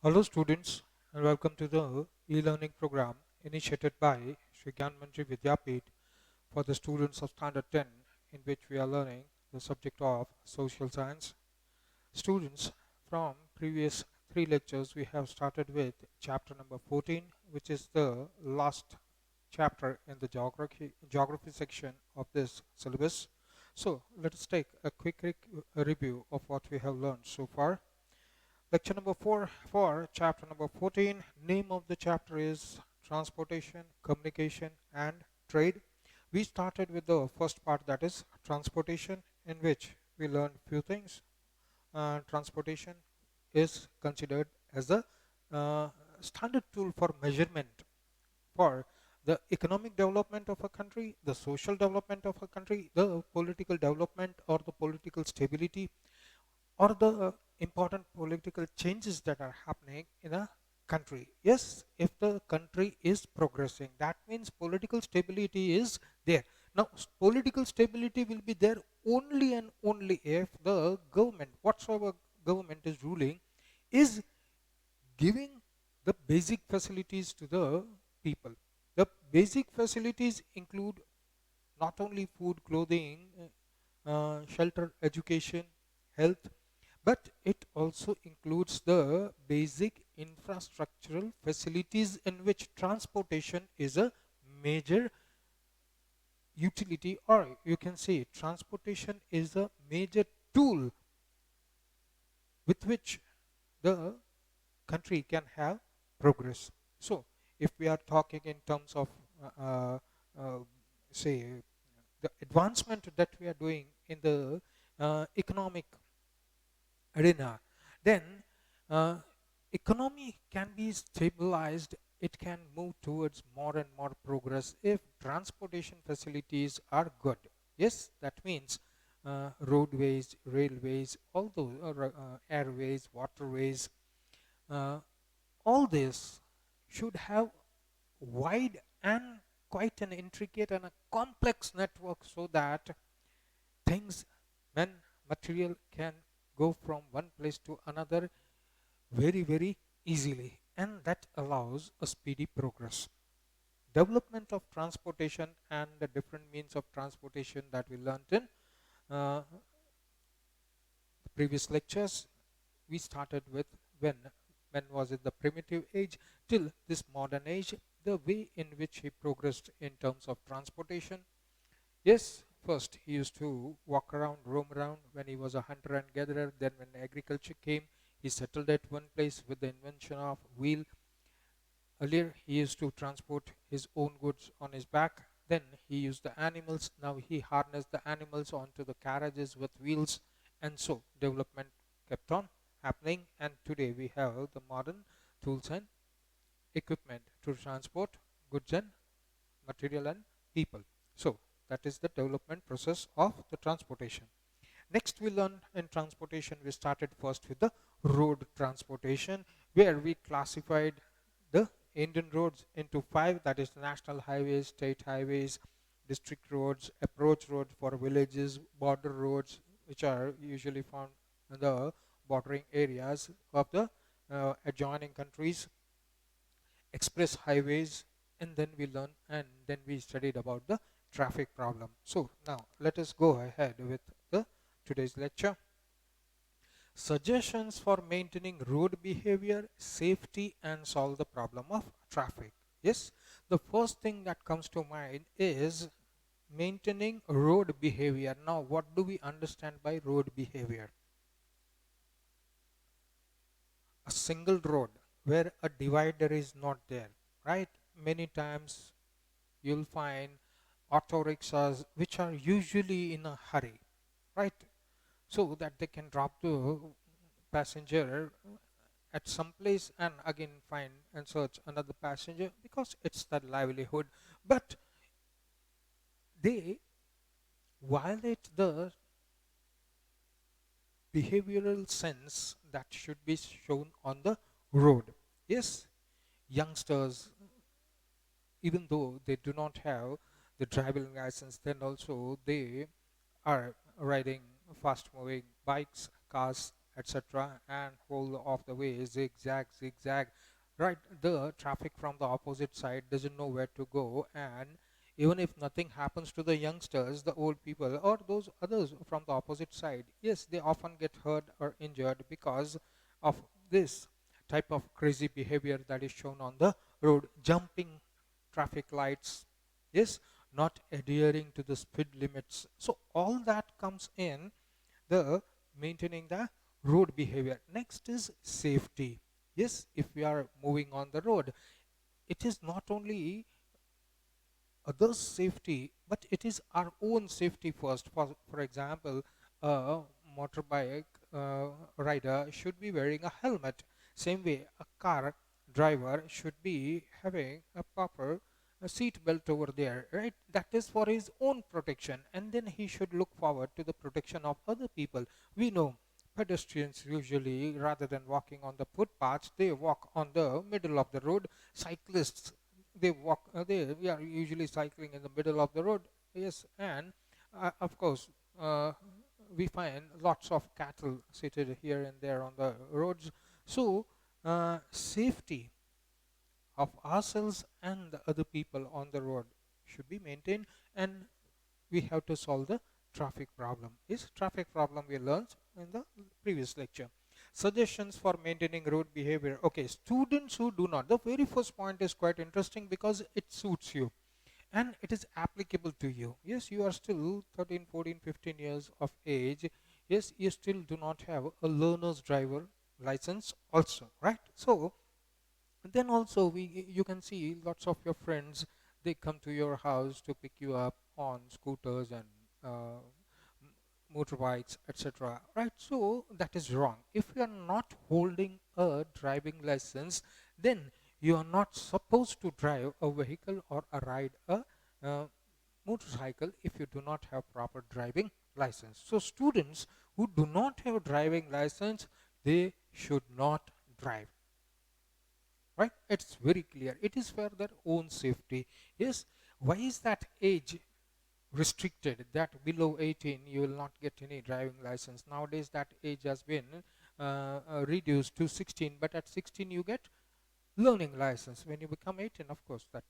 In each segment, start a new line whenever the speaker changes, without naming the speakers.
Hello students and welcome to the e-learning program initiated by Shri Gyanmanjari Vidyapit for the students of Standard 10, in which we are learning the subject of social science. Students, from previous three lectures we have started with chapter number 14, which is the last chapter in the geography section of this syllabus. So let us take a quick review of what we have learned so far. Lecture number 4 for chapter number 14. Name of the chapter is Transportation, Communication and Trade. We started with the first part, that is transportation, in which we learned few things. Transportation is considered as a standard tool for measurement for the economic development of a country, the social development of a country, the political development or the political stability, or the important political changes that are happening in a country. Yes, if the country is progressing, that means political stability is there. Now, political stability will be there only and only if the government, whatsoever government is ruling, is giving the basic facilities to the people. The basic facilities include not only food, clothing, shelter, education, health, but it also includes the basic infrastructural facilities, in which transportation is a major utility, or you can say transportation is a major tool with which the country can have progress. So if we are talking in terms of uh, say the advancement that we are doing in the economic arena, then uh, economy can be stabilized, it can move towards more and more progress if transportation facilities are good. Yes, that means roadways, railways, all those airways, waterways, uh, all this should have wide and quite an intricate and a complex network, so that things, when material can go from one place to another very easily, and that allows a speedy progress. Development of transportation and the different means of transportation that we learned in uh, the previous lectures. We started with when was it the primitive age till this modern age, the way in which he progressed in terms of transportation. Yes, first he used to walk around, roam around when he was a hunter and gatherer. Then, when agriculture came, he settled at one place with the invention of wheel. Earlier, he used to transport his own goods on his back. Then, he used the animals. Now, he harnessed the animals onto the carriages with wheels. And so, development kept on happening. And today, we have the modern tools and equipment to transport goods and material and people. So that is the development process of the transportation. Next, we learn in transportation, we started first with the road transportation, where we classified the Indian roads into five, that is national highways, state highways, district roads, approach roads for villages, border roads, which are usually found in the bordering areas of the adjoining countries, express highways, and then we learn and then we studied about the traffic problem. So now let us go ahead with the today's lecture. Suggestions for maintaining road behavior, safety and solve the problem of traffic. Yes, the first thing that comes to mind is maintaining road behavior. Now what do we understand by road behavior? A single road where a divider is not there, right? Many times you'll find auto rickshaws which are usually in a hurry, right? So that they can drop the passenger at some place and again find and search another passenger, because it's their livelihood. But they violate the behavioral sense that should be shown on the road. Yes, youngsters, even though they do not have the driving license, then also they are riding fast moving bikes, cars etc., and whole of the way zigzag, zigzag, right? The traffic from the opposite side doesn't know where to go, and even if nothing happens to the youngsters, the old people, or those others from the opposite side, yes, they often get hurt or injured because of this type of crazy behavior that is shown on the road. Jumping traffic lights, yes, not adhering to the speed limits. So all that comes in the maintaining the road behavior. Next is safety. Yes, if we are moving on the road, it is not only others' safety, but it is our own safety first. For example, a motorbike rider should be wearing a helmet. Same way, a car driver should be having a proper seat belt over there, right? That is for his own protection, and then he should look forward to the protection of other people. We know pedestrians usually, rather than walking on the footpaths, they walk on the middle of the road. Cyclists, they walk, they are usually cycling in the middle of the road, yes. And of course, we find lots of cattle seated here and there on the roads. So safety of ourselves and the other people on the road should be maintained, and we have to solve the traffic problem. Is traffic problem we learned in the previous lecture. Suggestions for maintaining road behavior. Okay, students who do not, the very first point is quite interesting because it suits you and it is applicable to you. Yes, you are still 13, 14, 15 years of age. Yes, you still do not have a learner's driver license also, right? So then also you can see lots of your friends, they come to your house to pick you up on scooters and uh, motorbikes, etc., right? So that is wrong. If you are not holding a driving license, then you are not supposed to drive a vehicle or a ride a uh, motorcycle if you do not have proper driving license. So students who do not have driving license, they should not drive, right? It's very clear. It is for their own safety. Yes. Why is that age restricted, that below 18 you will not get any driving license? Nowadays that age has been reduced to 16, but at 16 you get learning license. When you become 18, of course, that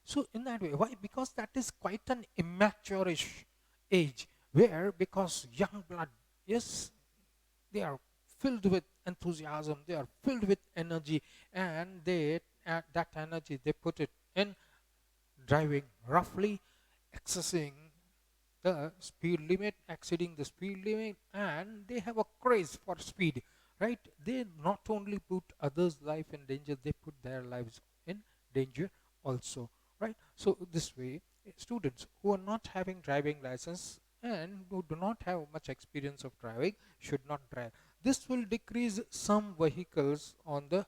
so in that way. Why? Because that is quite an immature-ish age, where because young blood, yes, they are filled with enthusiasm, they are filled with energy, and they that energy they put it in driving roughly, accessing the speed limit, exceeding the speed limit, and they have a craze for speed, right? They not only put others' life in danger, they put their lives in danger also, right? So this way, students who are not having driving license and who do not have much experience of driving should not drive. This will decrease some vehicles on the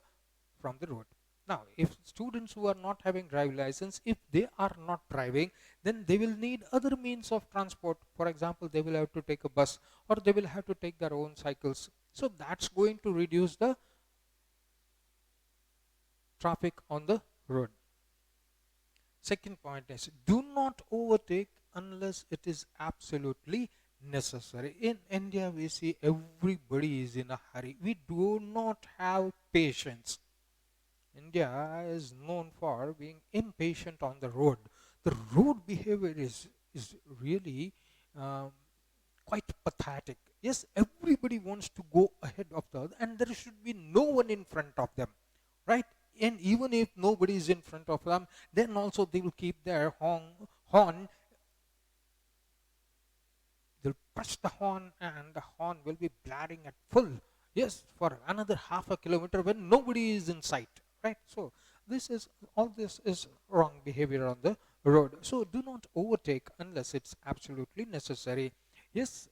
from the road. Now, if students who are not having driving license, if they are not driving, then they will need other means of transport. For example, they will have to take a bus, or they will have to take their own cycles. So that's going to reduce the traffic on the road. Second point is, do not overtake unless it is absolutely necessary. In India, we see everybody is in a hurry. We do not have patience. India is known for being impatient on the road. The road behavior is really um, quite pathetic. Yes, everybody wants to go ahead of the other, and there should be no one in front of them, right? And even if nobody is in front of them, then also they will keep their horn. They'll press the horn, and the horn will be blaring at full. Yes, for another half a kilometer when nobody is in sight, right? So all this is wrong behavior on the road. So do not overtake unless it's absolutely necessary. Yes,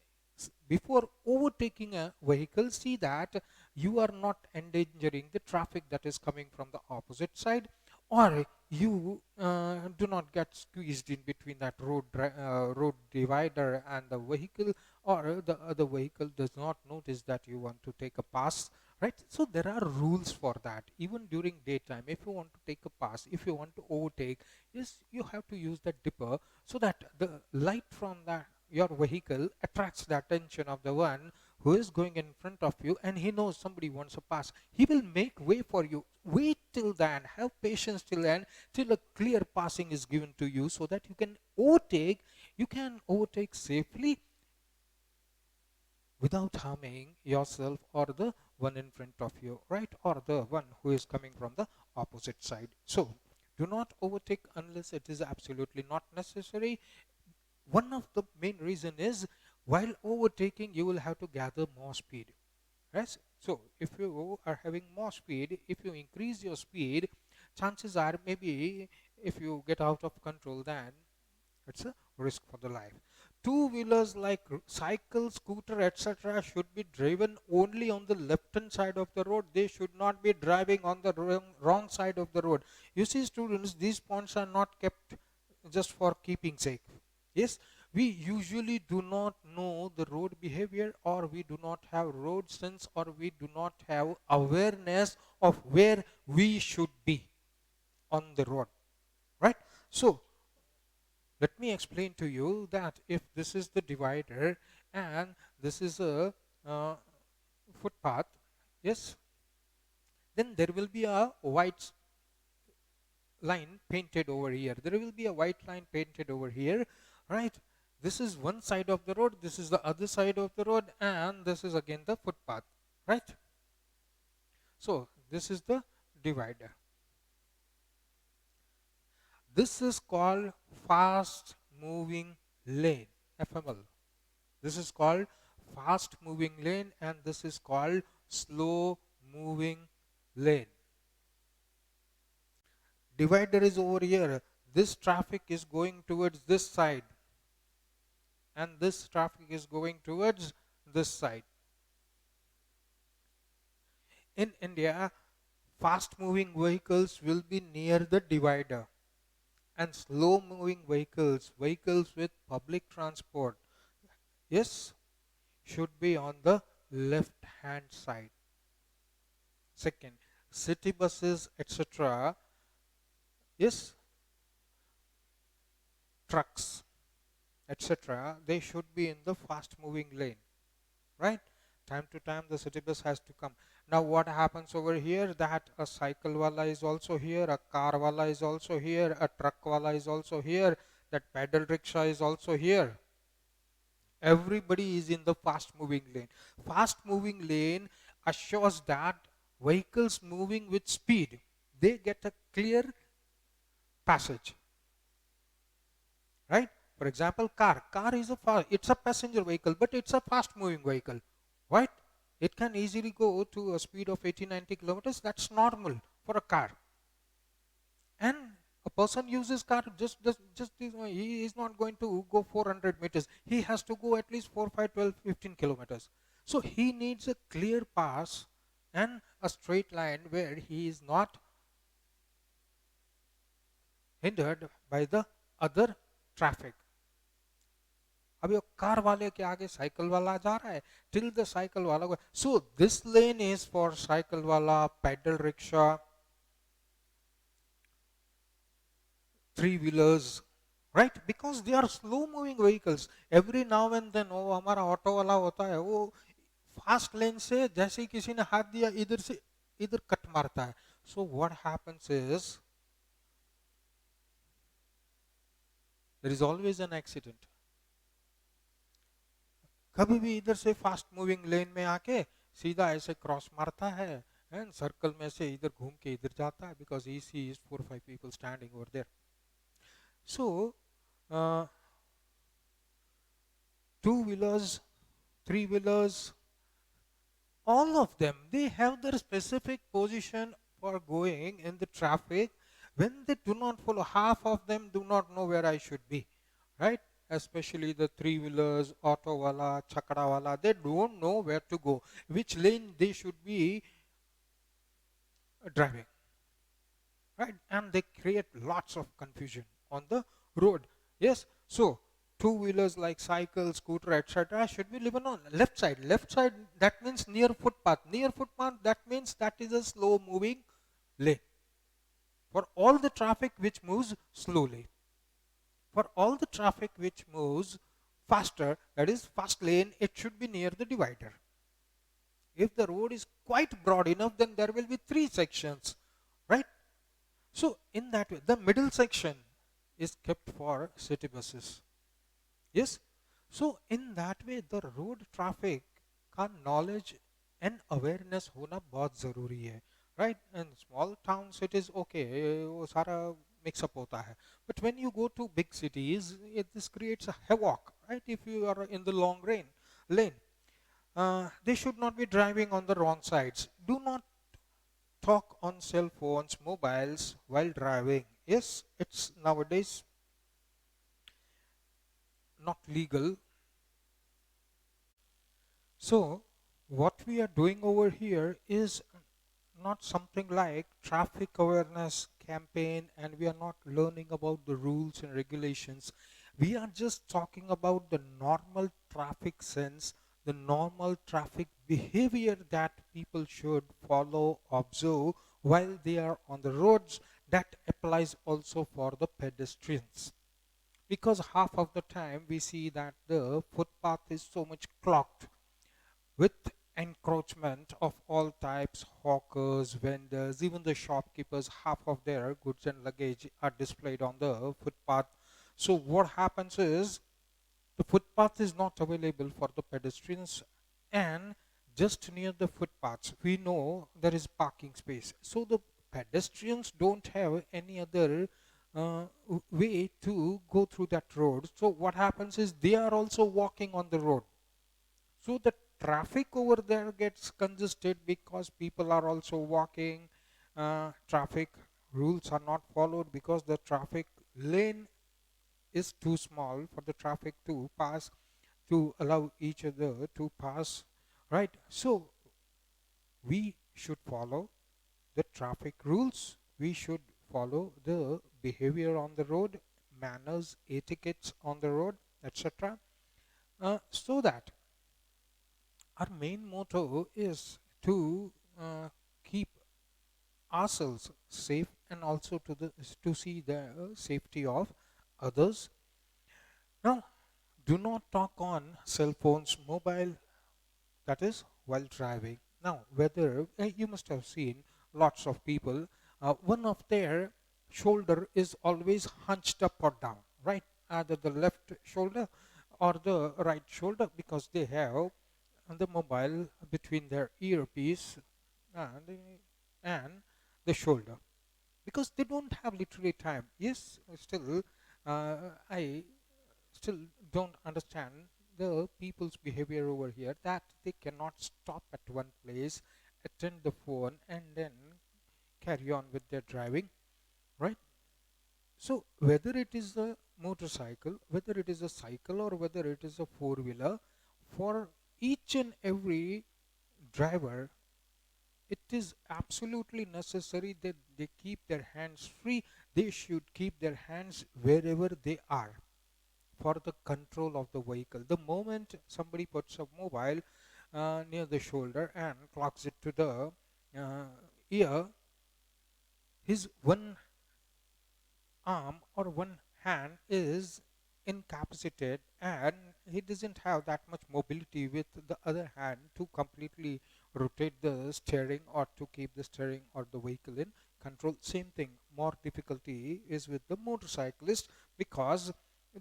before overtaking a vehicle, see that you are not endangering the traffic that is coming from the opposite side, or you do not get squeezed in between that road divider and the vehicle, or the other vehicle does not notice that you want to take a pass, right? So there are rules for that. Even during daytime, if you want to take a pass, if you want to overtake, yes, you have to use that dipper so that the light from that your vehicle attracts the attention of the one who is going in front of you and he knows somebody wants to pass, he will make way for you. Wait till then, have patience till then, till a clear passing is given to you, so that you can overtake safely without harming yourself or the one in front of you, right, or the one who is coming from the opposite side. So do not overtake unless it is absolutely not necessary. One of the main reason is, while overtaking you will have to gather more speed. Yes. So if you are having more speed, if you increase your speed, chances are maybe if you get out of control, then it's a risk for the life. Two-wheelers like cycle, scooter, etc. should be driven only on the left-hand side of the road. They should not be driving on the wrong side of the road. You see, students, these points are not kept just for keeping sake. Yes, we usually do not know the road behavior, or we do not have road sense, or we do not have awareness of where we should be on the road, right? So let me explain to you that if this is the divider and this is a footpath, yes, then there will be a white line painted over here. There will be a white line painted over here, right? This is one side of the road, this is the other side of the road, and this is again the footpath, right? So this is the divider. This is called fast moving lane, FML. This is called fast moving lane, and this is called slow moving lane. Divider is over here. This traffic is going towards this side, and this traffic is going towards this side. In India, fast moving vehicles will be near the divider, and slow moving vehicles with public transport, yes, should be on the left hand side. Second, city buses, etc., yes, trucks, etc., they should be in the fast moving lane, right? Time to time the city bus has to come. Now what happens over here, that a cycle wala is also here, a car wala is also here, a truck wala is also here, that pedal rickshaw is also here. Everybody is in the fast moving lane. Fast moving lane assures that vehicles moving with speed, they get a clear passage, right? For example, car is it's a passenger vehicle, but it's a fast moving vehicle, right? It can easily go to a speed of 80-90 kilometers. That's normal for a car. And a person uses car, he is not going to go 400 meters. He has to go at least 4, 5, 12, 15 kilometers. So he needs a clear pass and a straight line where he is not hindered by the other traffic. अब car वाले के आगे cycle वाला जा रहा है, till the cycle वाला go. So this lane is for cycle wala, pedal rickshaw, three-wheelers, right? Because they are slow-moving vehicles. Every now and then, वो हमारा ऑटो वाला होता है, वो फास्ट लेन से जैसे ही किसी ने हाथ दिया इधर से इधर कट मारता है. So what happens is, there is always an accident. कभी भी इधर से फास्ट मूविंग लेन में आके सीधा ऐसे क्रॉस मारता है एंड सर्कल में से इधर घूम के इधर जाता है, because he sees 4 or 5 people standing over there. So two-wheelers, three-wheelers, all of them, they have their specific position for going in the traffic. When they do not follow, half of them do not know where I should be, right? Especially the three-wheelers, auto wala, chakra wala, they don't know where to go, which lane they should be driving, right? And they create lots of confusion on the road. Yes, so two-wheelers like cycle, scooter, etc. should be living on left side. Left side, that means near footpath. Near footpath, that means that is a slow-moving lane for all the traffic which moves slowly. For all the traffic which moves faster, that is fast lane, it should be near the divider. If the road is quite broad enough, then there will be three sections, right? So in that way, the middle section is kept for city buses. Yes. So in that way, the road traffic का knowledge and awareness होना बहुत जरूरी है, right? And small towns it is okay, वो सारा mix up होता है. But when you go to big cities, this creates a havoc, right? If you are in the long lane, they should not be driving on the wrong sides. Do not talk on cell phones, mobiles while driving. Yes, it's nowadays not legal. So what we are doing over here is not something like traffic awareness campaign, and we are not learning about the rules and regulations. We are just talking about the normal traffic sense, the normal traffic behavior that people should follow, observe while they are on the roads. That applies also for the pedestrians, because half of the time we see that the footpath is so much clogged with encroachment of all types, hawkers, vendors, even the shopkeepers. Half of their goods and luggage are displayed on the footpath. So what happens is the footpath is not available for the pedestrians, and just near the footpaths we know there is parking space, so the pedestrians don't have any other way to go through that road. So what happens is they are also walking on the road, so the traffic over there gets congested because people are also walking. Traffic rules are not followed because the traffic lane is too small for the traffic to pass, to allow each other to pass, right? So we should follow the traffic rules. We should follow the behavior on the road, manners, etiquettes on the road, etc. So that our main motto is to keep ourselves safe, and also to see the safety of others. Now, do not talk on cell phones, mobile, that is while driving. Now, whether you must have seen lots of people, one of their shoulder is always hunched up or down, right? Either the left shoulder or the right shoulder, because they have the mobile between their earpiece and, and the shoulder, because they don't have literally time. Yes, still, I still don't understand the people's behavior over here, that they cannot stop at one place, attend the phone, and then carry on with their driving, right? So whether it is a motorcycle, whether it is a cycle, or whether it is a four-wheeler, for each and every driver, it is absolutely necessary that they keep their hands free. They should keep their hands wherever they are for the control of the vehicle. The moment somebody puts a mobile near the shoulder and clocks it to the ear, his one arm or one hand is incapacitated, and he doesn't have that much mobility with the other hand to completely rotate the steering or to keep the steering or the vehicle in control. Same thing, more difficulty is with the motorcyclist, because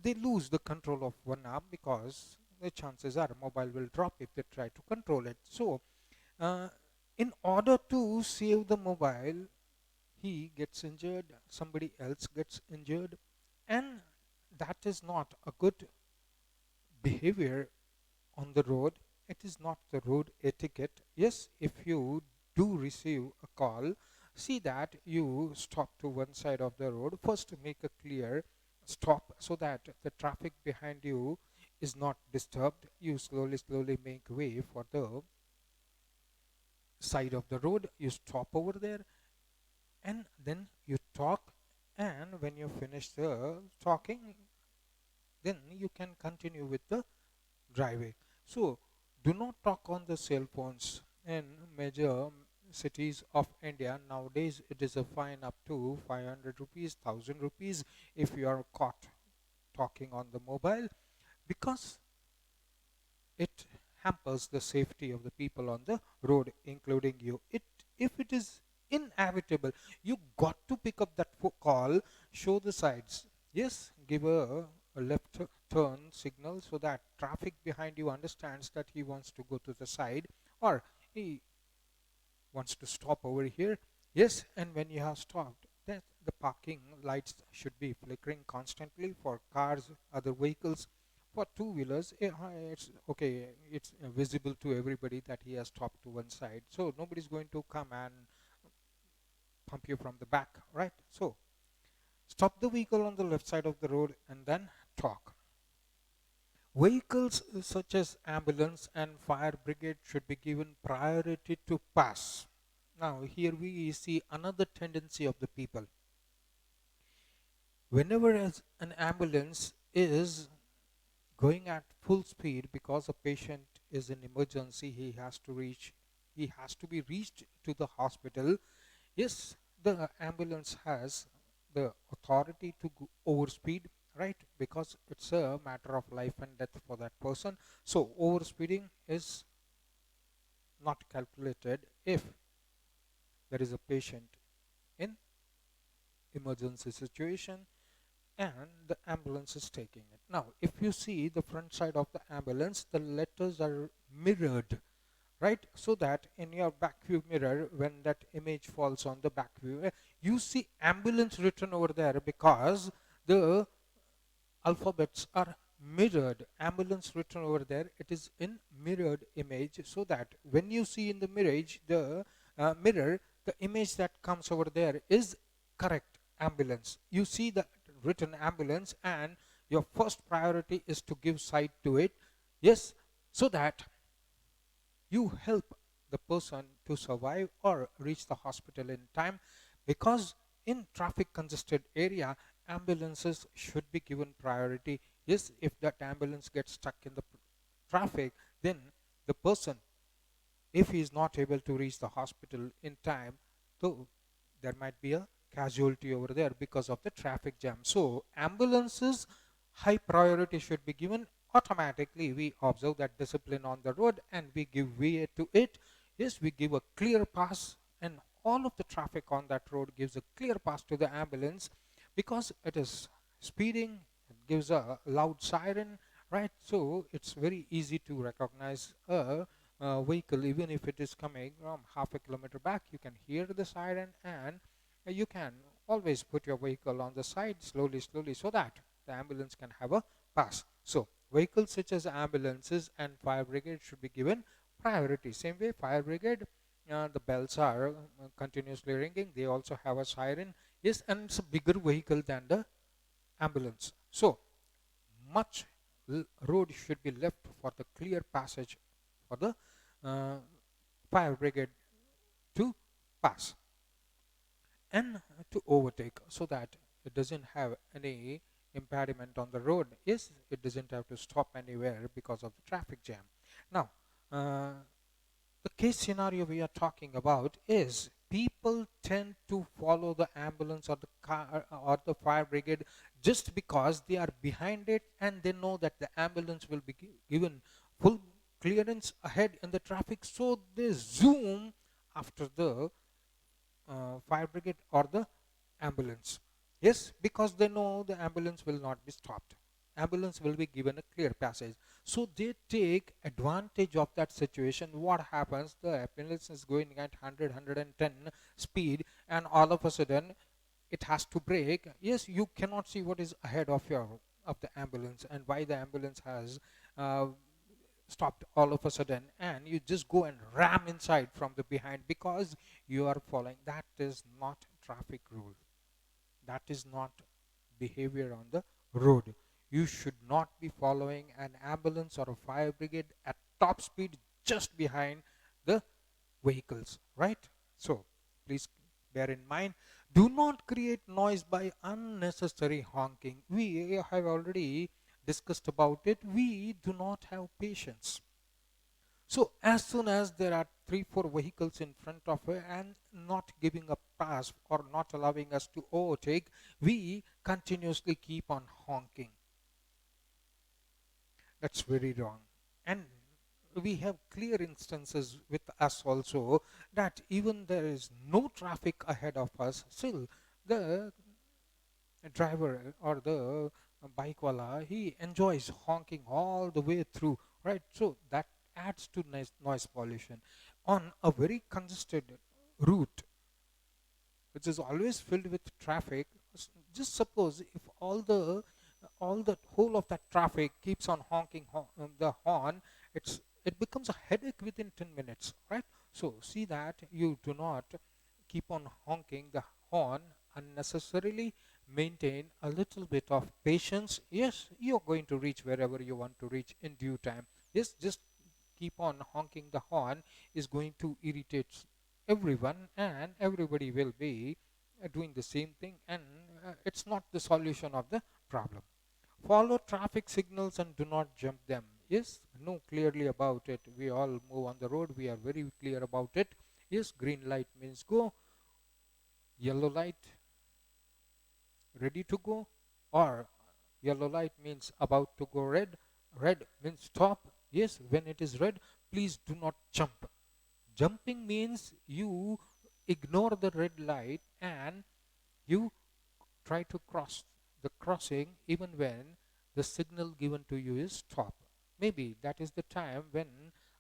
they lose the control of one arm, because the chances are mobile will drop if they try to control it. So uh, in order to save the mobile, he gets injured, somebody else gets injured, and that is not a good behavior on the road. It is not the road etiquette. Yes, if you do receive a call, see that you stop to one side of the road. First, make a clear stop so that the traffic behind you is not disturbed. You slowly make way for the side of the road. You stop over there, and then you talk, and when you finish the talking, then you can continue with the driving. So do not talk on the cell phones. In major cities of India nowadays, it is a fine up to 500 rupees, 1000 rupees if you are caught talking on the mobile, because it hampers the safety of the people on the road, including you. If it is inevitable, you got to pick up that call, show the sides. Yes, give a left turn signal so that traffic behind you understands that he wants to go to the side, or he wants to stop over here. Yes, and when you have stopped, that the parking lights should be flickering constantly for cars, other vehicles. For two-wheelers, it's okay. It's visible to everybody that he has stopped to one side, so nobody's going to come and pump you from the back, right? So stop the vehicle on the left side of the road and then talk. Vehicles such as ambulance and fire brigade should be given priority to pass. Now, here we see another tendency of the people. Whenever as an ambulance is going at full speed because a patient is in emergency, he has to be reached to the hospital. Yes, the ambulance has the authority to go overspeed, right? Because it's a matter of life and death for that person. So overspeeding is not calculated if there is a patient in emergency situation and the ambulance is taking it. Now, if you see the front side of the ambulance, the letters are mirrored, right? So that in your back view mirror, when that image falls on the back view, you see ambulance written over there because the alphabets are mirrored. Ambulance written over there, it is in mirrored image, so that when you see in the mirror, the image that comes over there is correct ambulance. You see the written ambulance and your first priority is to give sight to it. Yes, so that you help the person to survive or reach the hospital in time, because in traffic congested area, ambulances should be given priority. Yes, if that ambulance gets stuck in the traffic, then the person, if he is not able to reach the hospital in time, so there might be a casualty over there because of the traffic jam. So ambulances high priority should be given. Automatically we observe that discipline on the road and we give way to it. Yes, we give a clear pass, and all of the traffic on that road gives a clear pass to the ambulance because it is speeding. It gives a loud siren, right? So it's very easy to recognize a vehicle. Even if it is coming from half a kilometer back, you can hear the siren, and you can always put your vehicle on the side slowly so that the ambulance can have a pass. So vehicles such as ambulances and fire brigade should be given priority. Same way, fire brigade, the bells are continuously ringing. They also have a siren. Yes, and it's a bigger vehicle than the ambulance. So much road should be left for the clear passage for the uh, fire brigade to pass and to overtake, so that it doesn't have any impediment on the road. Yes, it doesn't have to stop anywhere because of the traffic jam. Now, uh, the case scenario we are talking about is people tend to follow the ambulance or the car or the fire brigade just because they are behind it and they know that the ambulance will be given full clearance ahead in the traffic, so they zoom after the fire brigade or the ambulance. Yes, because they know the ambulance will not be stopped. Ambulance will be given a clear passage. So they take advantage of that situation. What happens? The ambulance is going at 100, speed, and all of a sudden it has to brake. Yes, you cannot see what is ahead of the ambulance and why the ambulance has uh, stopped all of a sudden, and you just go and ram inside from the behind because you are following. That is not traffic rule. That is not behavior on the road. You should not be following an ambulance or a fire brigade at top speed just behind the vehicles, right? So please bear in mind, do not create noise by unnecessary honking. We have already discussed about it. We do not have patience. So as soon as there are 3 4 vehicles in front of her and not giving a pass or not allowing us to overtake, we continuously keep on honking. That's very wrong. And we have clear instances with us also, that even there is no traffic ahead of us, still the driver or the bike wala, he enjoys honking all the way through, right? So that adds to noise pollution on a very congested route which is always filled with traffic. Just suppose if all the whole of that traffic keeps on honking the horn, it becomes a headache within 10 minutes, right? So see that you do not keep on honking the horn unnecessarily. Maintain a little bit of patience. Yes, you're going to reach wherever you want to reach in due time. Yes, just keep on honking the horn is going to irritate everyone, and everybody will be doing the same thing, and it's not the solution of the problem. Follow traffic signals and do not jump them. Yes, know clearly about it. We all move on the road, we are very clear about it. Yes, green light means go, yellow light ready to go, or yellow light means about to go red, red means stop. Yes, when it is red, please do not jump. Jumping means you ignore the red light and you try to cross the crossing even when the signal given to you is stop. Maybe that is the time when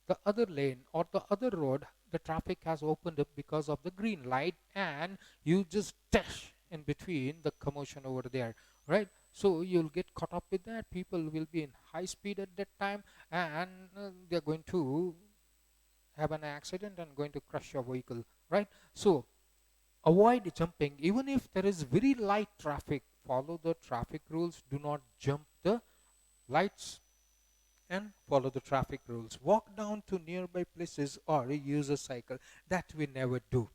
the other lane or the other road, the traffic has opened up because of the green light, and you just dash in between the commotion over there, right? So you'll get caught up with that. People will be in high speed at that time, and they're going to have an accident and going to crush your vehicle, right? So avoid jumping even if there is very light traffic. Follow the traffic rules. Do not jump the lights and follow the traffic rules. Walk down to nearby places or use a cycle. That we never do.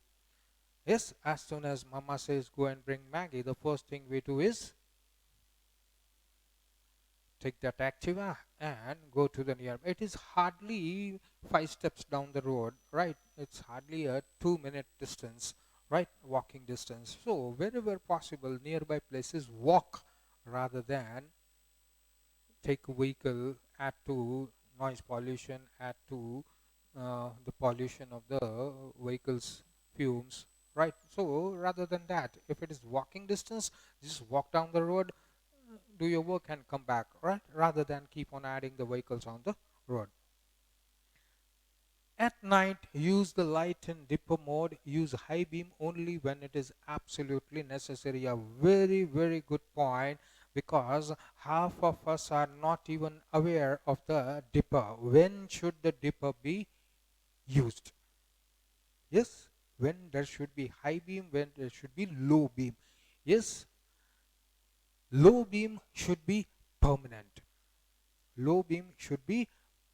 Yes, as soon as mama says go and bring Maggie, the first thing we do is take that Activa and go to the nearby. It is hardly 5 steps down the road, right? It's hardly a 2 minute distance, right? Walking distance. So wherever possible, nearby places, walk rather than take a vehicle, add to noise pollution, add to the pollution of the vehicle's fumes, right? So rather than that, if it is walking distance, just walk down the road, do your work and come back, right? Rather than keep on adding the vehicles on the road. At night, use the light in dipper mode. Use high beam only when it is absolutely necessary. A very, very good point, because half of us are not even aware of the dipper. When should the dipper be used? Yes, when there should be high beam, when there should be low beam. Yes, low beam should be permanent. Low beam should be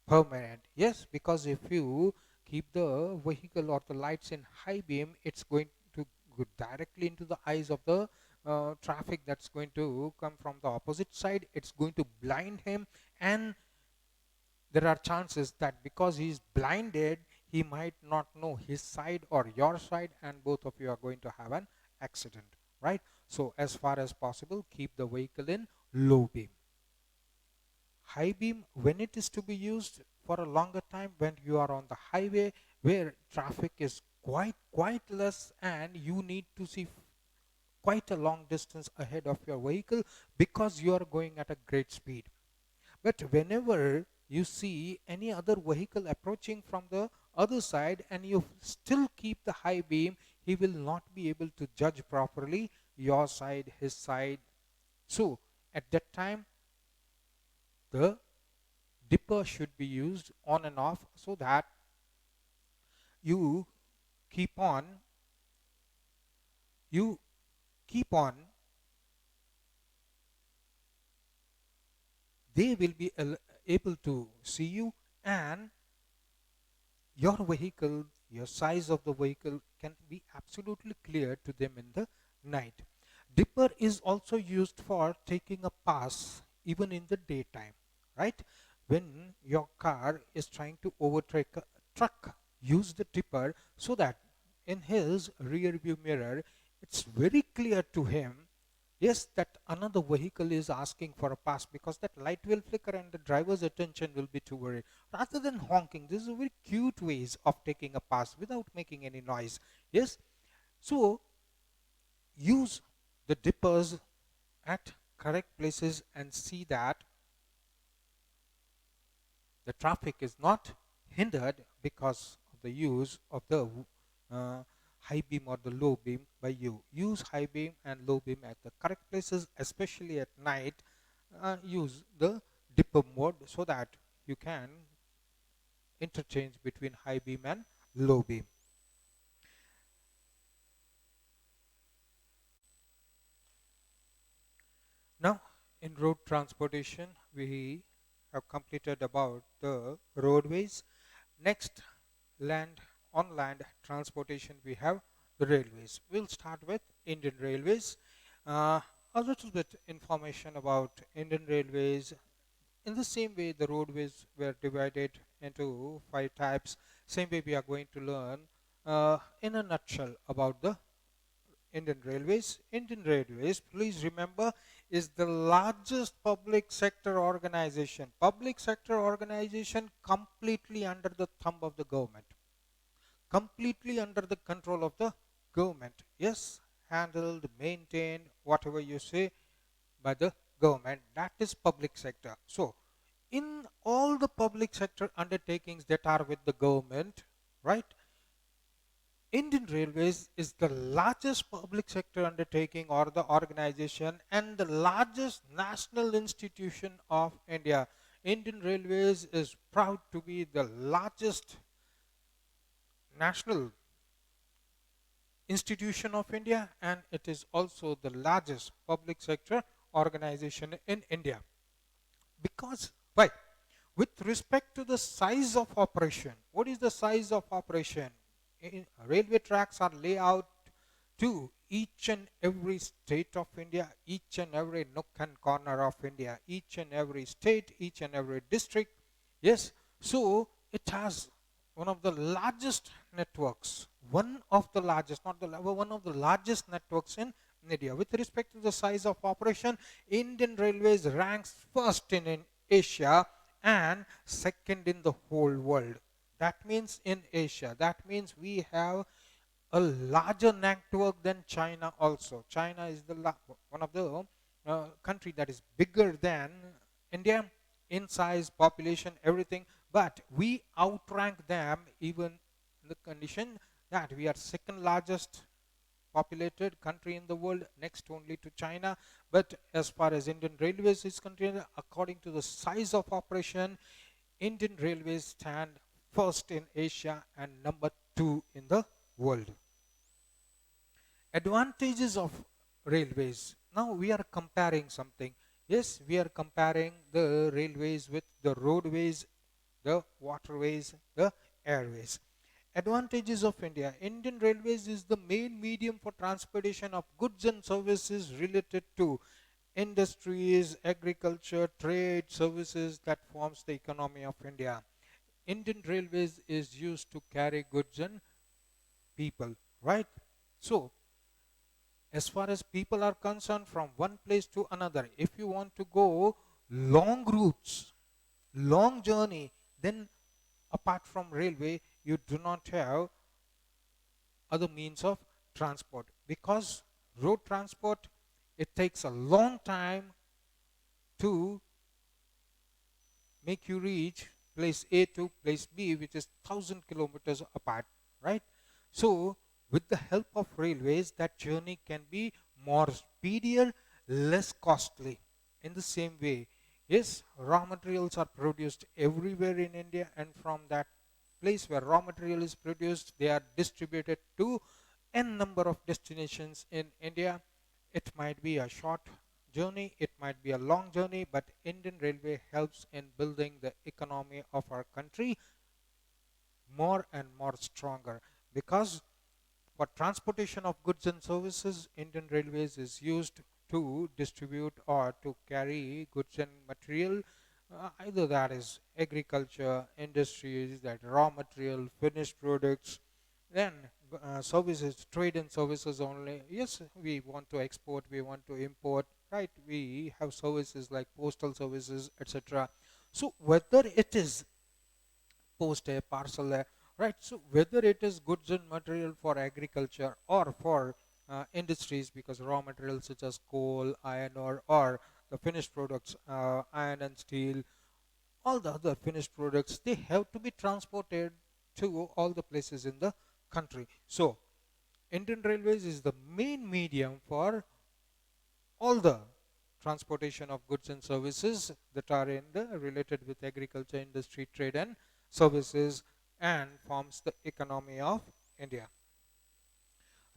permanent. Yes, because if you keep the vehicle or the lights in high beam, it's going to go directly into the eyes of the traffic that's going to come from the opposite side. It's going to blind him, and there are chances that because he's blinded, he might not know his side or your side, and both of you are going to have an accident, right? So as far as possible, keep the vehicle in low beam. High beam when it is to be used for a longer time, when you are on the highway where traffic is quite less and you need to see quite a long distance ahead of your vehicle because you are going at a great speed. But whenever you see any other vehicle approaching from the other side and you still keep the high beam, he will not be able to judge properly your side, his side. So at that time, the dipper should be used on and off, so that you keep on you keep on they will be able to see you, and your vehicle, your size of the vehicle can be absolutely clear to them in the night. Dipper is also used for taking a pass even in the daytime, right? When your car is trying to overtake a truck, use the dipper so that in his rear view mirror, it's very clear to him. yes, that another vehicle is asking for a pass, because that light will flicker and the driver's attention will be toward it. Rather than honking, this is a very cute ways of taking a pass without making any noise. Yes, so use the dippers at correct places and see that the traffic is not hindered because of the use of the uh, high beam or the low beam by you. Use high beam and low beam at the correct places, especially at night. Use the dipper mode so that you can interchange between high beam and low beam. Now, in road transportation, we have completed about the roadways. Next, land on land transportation, we have the railways. We'll start with Indian Railways. Uh, a little bit information about Indian Railways. In the same way, the roadways were divided into five types. Same way, we are going to learn in a nutshell about the Indian Railways. Indian Railways, please remember, is the largest public sector organization. Public sector organization completely under the thumb of the government. Completely under the control of the government. Yes, handled, maintained, whatever you say, by the government. That is public sector. So, in all the public sector undertakings that are with the government, right? Indian Railways is the largest public sector undertaking or the organization and the largest national institution of India. Indian Railways is proud to be the largest national institution of India, and it is also the largest public sector organization in India. Because, why? With respect to the size of operation, what is the size of operation? Railway tracks are laid out to each and every state of India, each and every nook and corner of India, each and every state, each and every district. Yes, so it has one of the largest networks, one of the largest, not the one of the largest networks in India. With respect to the size of operation, Indian Railways ranks first in Asia and second in the whole world. That means in Asia. That means we have a larger network than China also. China is the one of the country that is bigger than India in size, population, everything. But we outrank them even in the condition that we are second largest populated country in the world, next only to China. But as far as Indian Railways is concerned, according to the size of operation, Indian Railways stand first in Asia and number 2 in the world. Advantages of railways. Now we are comparing something. Yes, we are comparing the railways with the roadways, the waterways, the airways. Advantages of India. Indian Railways is the main medium for transportation of goods and services related to industries, agriculture, trade, services that forms the economy of India. Indian Railways is used to carry goods and people, right? So, as far as people are concerned, from one place to another, if you want to go long routes, long journey, then apart from railway, you do not have other means of transport, because road transport, it takes a long time to make you reach place A to place B, which is 1,000 kilometers apart, right? So, with the help of railways, that journey can be more speedier, less costly. In the same way, yes, raw materials are produced everywhere in India, and from that place where raw material is produced, they are distributed to n number of destinations in India. It might be a short journey, it might be a long journey, but Indian Railway helps in building the economy of our country more and more stronger, because for transportation of goods and services, Indian Railways is used to distribute or to carry goods and material, either that is agriculture, industries, that raw material, finished products, then services, trade and services only. Yes, we want to export, we want to import, right? We have services like postal services, etc. So whether it is post a parcel a, right? So whether it is goods and material for agriculture or for industries, because raw materials such as coal, iron ore, or the finished products, iron and steel, all the other finished products, they have to be transported to all the places in the country. So Indian Railways is the main medium for all the transportation of goods and services that are in the related with agriculture, industry, trade and services, and forms the economy of India.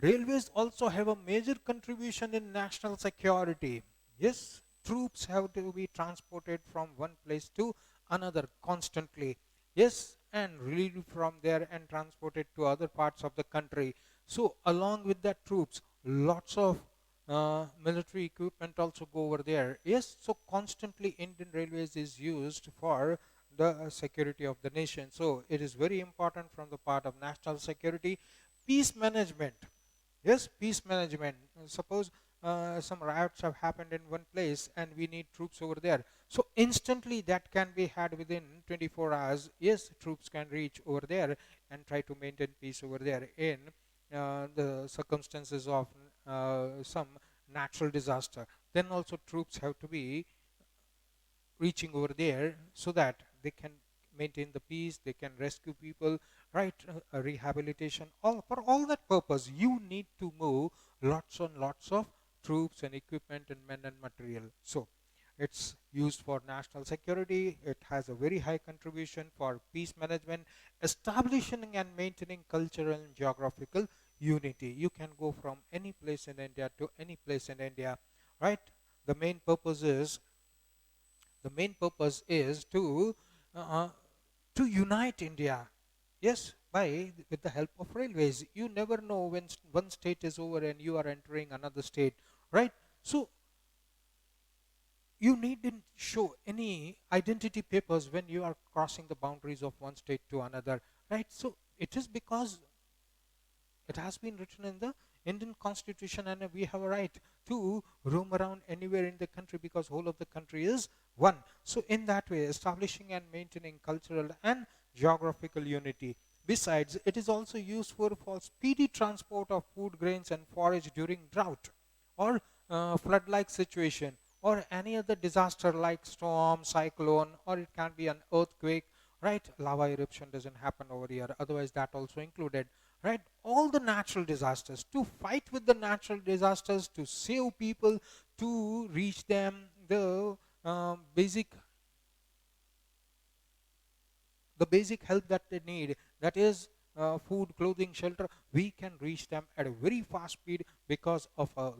Railways also have a major contribution in national security. Yes, troops have to be transported from one place to another constantly. Yes, and relieved from there and transported to other parts of the country. So, along with that troops, lots of military equipment also go over there. Yes, so constantly Indian Railways is used for the security of the nation. So, it is very important from the part of national security. Peace management. Yes, peace management. Suppose some riots have happened in one place and we need troops over there. So instantly that can be had within 24 hours. Yes, troops can reach over there and try to maintain peace over there in the circumstances of some natural disaster. Then also troops have to be reaching over there so that they can maintain the peace, they can rescue people, right? Rehabilitation, all for all that purpose you need to move lots and lots of troops and equipment and men and material. So it's used for national security. It has a very high contribution for peace management, establishing and maintaining cultural and geographical unity. You can go from any place in India to any place in India, right? the main purpose is the main purpose is uh, to unite India. Yes, by with the help of railways. You never know when one state is over and you are entering another state, right? So you needn't show any identity papers when you are crossing the boundaries of one state to another, right? So it is because it has been written in the Indian Constitution, and we have a right to roam around anywhere in the country because whole of the country is one. So, in that way, establishing and maintaining cultural and geographical unity. Besides, it is also useful for speedy transport of food, grains, and forage during drought or flood-like situation or any other disaster like storm, cyclone, or it can be an earthquake, right? Lava eruption doesn't happen over here, otherwise that also included, right? All the natural disasters, to fight with the natural disasters, to save people, to reach them basic the basic help that they need, that is food, clothing, shelter. We can reach them at a very fast speed because of a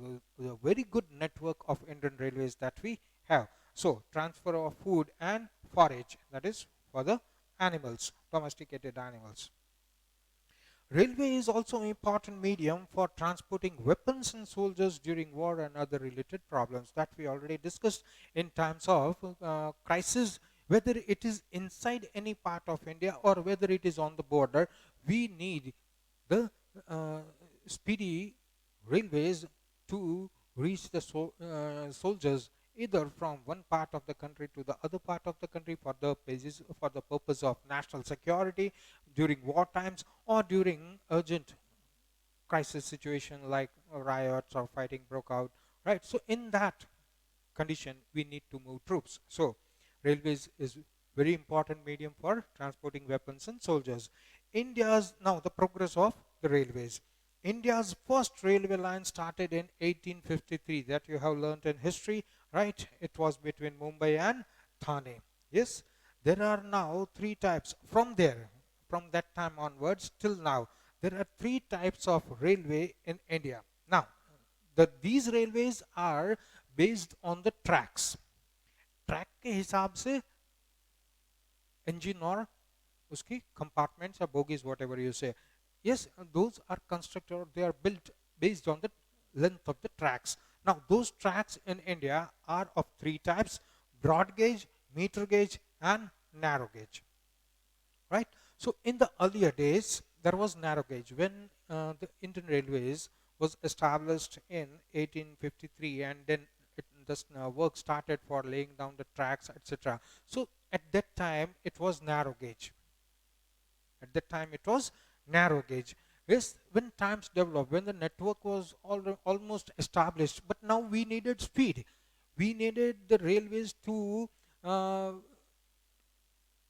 very good network of Indian Railways that we have. So transfer of food and forage, that is for the animals, domesticated animals. Railway is also an important medium for transporting weapons and soldiers during war and other related problems that we already discussed in times of crisis, whether it is inside any part of India or whether it is on the border. We need the uh, speedy railways to reach the soldiers either from one part of the country to the other part of the country for the basis for the purpose of national security during war times or during urgent crisis situation like riots or fighting broke out, right? So in that condition we need to move troops. So railways is very important medium for transporting weapons and soldiers. India's now the progress of the railways. India's first railway line started in 1853, that you have learned in history, right? It was between Mumbai and Thane. Yes, there are now three types from there, from that time onwards till now. There are three types of railway in India. Now, these railways are based on the tracks. Track के हिसाब से engine or uski compartments or bogies, whatever you say. Yes, those are constructed or they are built based on the length of the tracks. Now, those tracks in India are of three types: broad gauge, meter gauge, and narrow gauge. Right? So, in the earlier days, there was narrow gauge. When the Indian Railways was established in 1853, and then this work started for laying down the tracks, etc. So at that time it was narrow gauge. At that time it was narrow gauge. Yes, when times developed, when the network was almost established, but now we needed speed. We needed the railways to uh,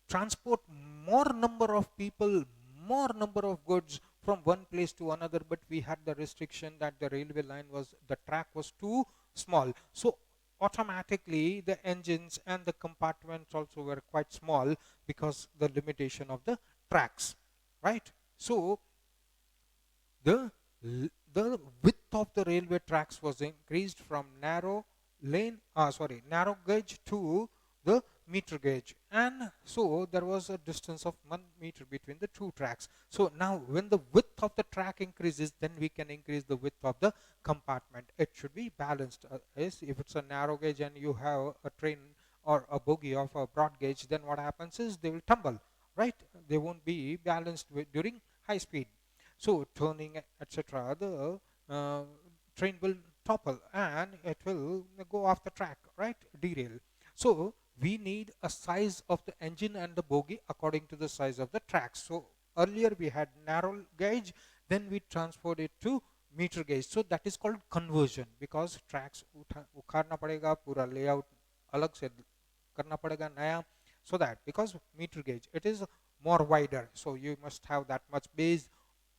transport more number of people, more number of goods from one place to another, but we had the restriction that the railway line was, the track was too small. So automatically the engines and the compartments also were quite small because the limitation of the tracks, right? So the the width of the railway tracks was increased from narrow gauge to the meter gauge, and so there was a distance of 1 meter between the two tracks. So now when the width of the track increases, then we can increase the width of the compartment. It should be balanced. Yes, if it's a narrow gauge and you have a train or a bogie of a broad gauge, then what happens is they will tumble, right? They won't be balanced during high speed. So turning, etc., the train will topple and it will go off the track, right? Derail. So we need a size of the engine and the bogie according to the size of the tracks. So earlier we had narrow gauge, then we transferred it to meter gauge. So that is called conversion, because tracks उखाड़ना पड़ेगा, पूरा layout अलग से करना पड़ेगा नया, so that because meter gauge it is more wider, so you must have that much base.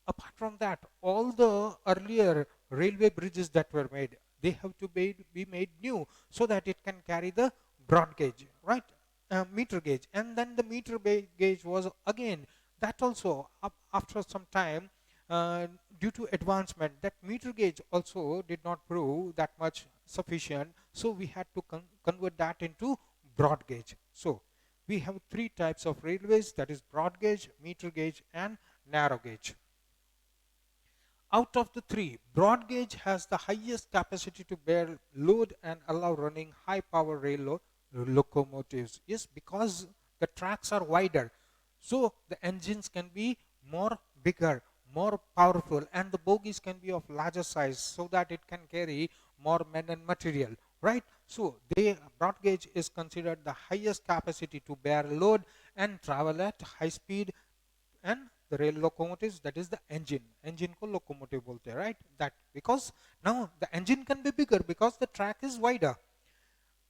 Apart from that, all the earlier railway bridges that were made, they have to be made new so that it can carry the broad gauge, right? Meter gauge. And then the meter gauge was again, that also after some time, due to advancement, that meter gauge also did not prove that much sufficient, so we had to convert that into broad gauge. So we have three types of railways, that is broad gauge, meter gauge and narrow gauge. Out of the three, broad gauge has the highest capacity to bear load and allow running high power rail locomotives. Yes, because the tracks are wider, so the engines can be more bigger, more powerful, and the bogies can be of larger size so that it can carry more men and material, right? So broad gauge is considered the highest capacity to bear load and travel at high speed. And the rail locomotives, that is the engine को locomotive बोलते हैं, right? That because now the engine can be bigger because the track is wider.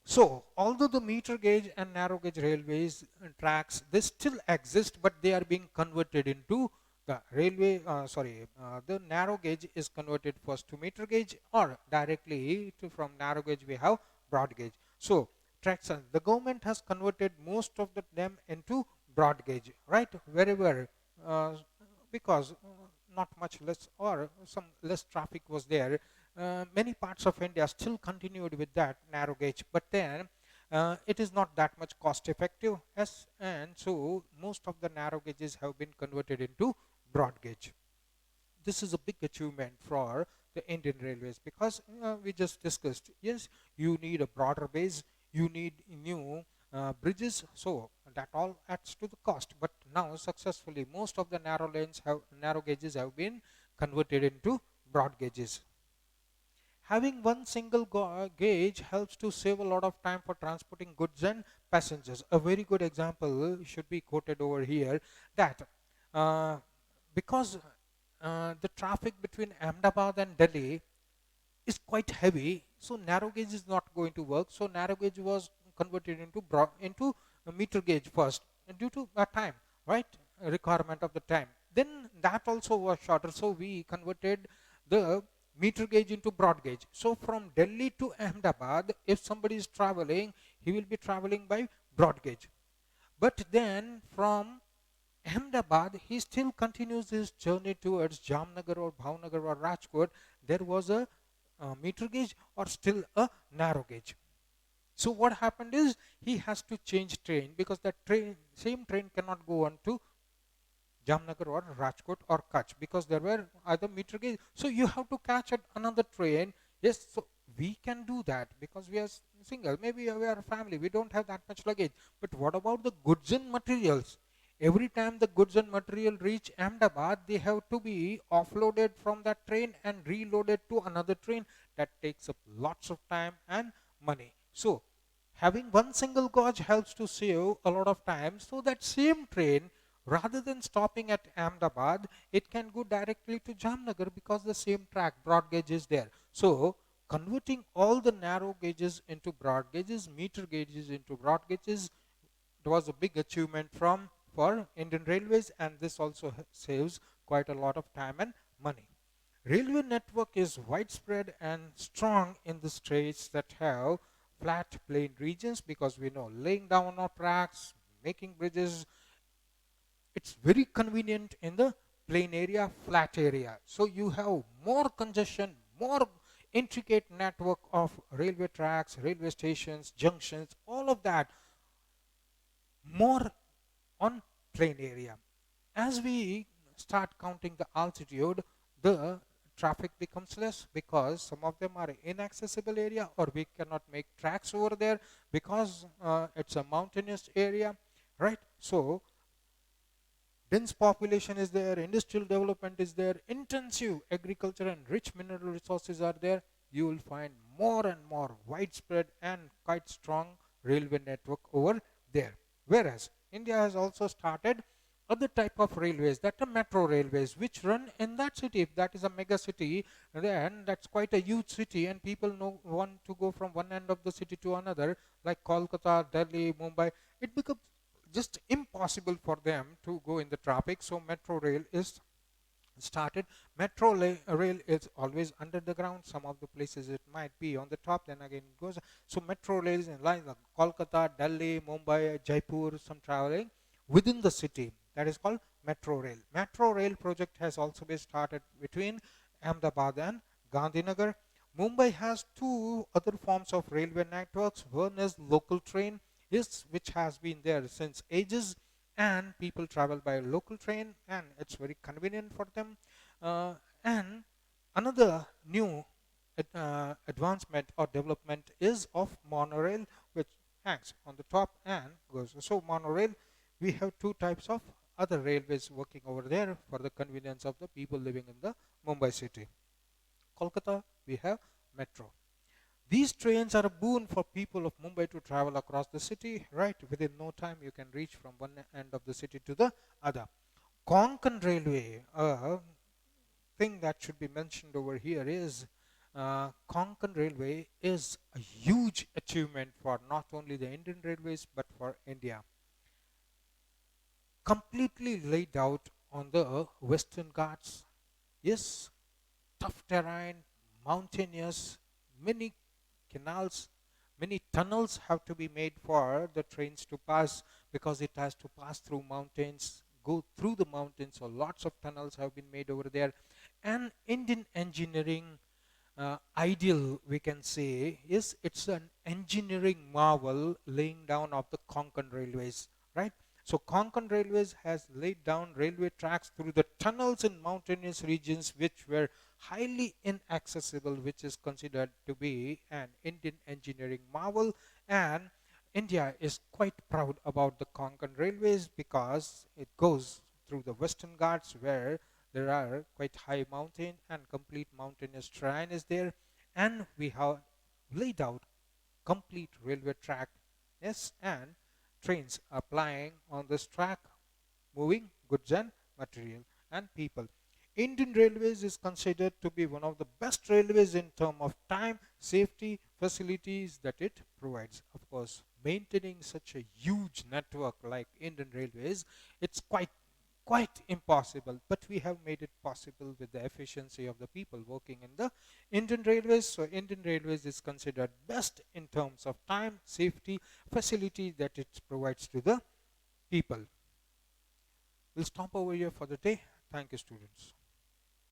So although the meter gauge and narrow gauge railways tracks, they still exist, but they are being converted into the railway. The narrow gauge is converted first to meter gauge, or directly from narrow gauge we have broad gauge. So tracks, the government has converted most of them into broad gauge, right? Wherever uh, because not much less or some less traffic was there, many parts of India still continued with that narrow gauge, but then it is not that much cost effective, yes, and so most of the narrow gauges have been converted into broad gauge. This is a big achievement for the Indian Railways, because we just discussed, yes, you need a broader base, you need new bridges, so that all adds to the cost. But now successfully most of the narrow gauges have been converted into broad gauges. Having one single gauge helps to save a lot of time for transporting goods and passengers. A very good example should be quoted over here, that uh, because the traffic between Ahmedabad and Delhi is quite heavy, so narrow gauge is not going to work. So narrow gauge was converted into a meter gauge first, due to time, right? Requirement of the time. Then that also was shorter, so we converted the meter gauge into broad gauge. So from Delhi to Ahmedabad, if somebody is traveling, he will be traveling by broad gauge. But then from Ahmedabad, he still continues his journey towards Jamnagar or Bhavnagar or Rajkot. There was a meter gauge or still a narrow gauge. So what happened is he has to change train, because that same train cannot go on to Jamnagar or Rajkot or Kutch, because there were other meter gauge. So you have to catch another train. Yes, so we can do that because we are single. Maybe we are a family. We don't have that much luggage. But what about the goods and materials? Every time the goods and material reach Ahmedabad, they have to be offloaded from that train and reloaded to another train. That takes up lots of time and money. So having one single gauge helps to save a lot of time. So that same train, rather than stopping at Ahmedabad, it can go directly to Jamnagar because the same track, broad gauge, is there. So converting all the narrow gauges into broad gauges, meter gauges into broad gauges, it was a big achievement from for Indian Railways, and this also saves quite a lot of time and money. Railway network is widespread and strong in the states that have flat plain regions, because we know laying down of tracks, making bridges, it's very convenient in the plain area, flat area. So you have more congestion, more intricate network of railway tracks, railway stations, junctions, all of that more on plain area. As we start counting the altitude, the traffic becomes less because some of them are inaccessible area, or we cannot make tracks over there because it's a mountainous area, right? So dense population is there, industrial development is there, intensive agriculture and rich mineral resources are there. You will find more and more widespread and quite strong railway network over there. Whereas India has also started other type of railways, that are metro railways, which run in that city. If that is a mega city, then that's quite a huge city, and people want to go from one end of the city to another, like Kolkata, Delhi, Mumbai. It becomes just impossible for them to go in the traffic. So metro rail is started. Metro rail is always under the ground. Some of the places it might be on the top, then again it goes. So metro rails in lines like Kolkata, Delhi, Mumbai, Jaipur, some traveling within the city. That is called metro rail. Metro rail project has also been started between Ahmedabad and Gandhinagar. Mumbai has two other forms of railway networks. One is local train, is which has been there since ages, and people travel by local train, and it's very convenient for them. And another new advancement or development is of monorail, which hangs on the top and goes. So monorail, we have two types of other railways working over there for the convenience of the people living in the Mumbai city. Kolkata, we have metro. These trains are a boon for people of Mumbai to travel across the city, right? Within no time, you can reach from one end of the city to the other. Konkan Railway, a thing that should be mentioned over here is Konkan Railway is a huge achievement for not only the Indian Railways but for India. Completely laid out on the Western Ghats. Yes, tough terrain, mountainous, many canals, many tunnels have to be made for the trains to pass, because it has to pass through mountains, go through the mountains. So lots of tunnels have been made over there. And Indian engineering ideal, we can say, is it's an engineering marvel laying down of the Konkan Railways, right? So Konkan Railways has laid down railway tracks through the tunnels in mountainous regions which were highly inaccessible, which is considered to be an Indian engineering marvel. And India is quite proud about the Konkan Railways because it goes through the Western Ghats, where there are quite high mountain and complete mountainous terrain is there, and we have laid out complete railway track, yes, and trains are plying on this track, moving goods and material and people. Indian Railways is considered to be one of the best railways in terms of time, safety, facilities that it provides. Of course, maintaining such a huge network like Indian Railways, it's quite impossible, but we have made it possible with the efficiency of the people working in the Indian Railways. So Indian Railways is considered best in terms of time, safety, facility that it provides to the people. We'll stop over here for the day. Thank you, students.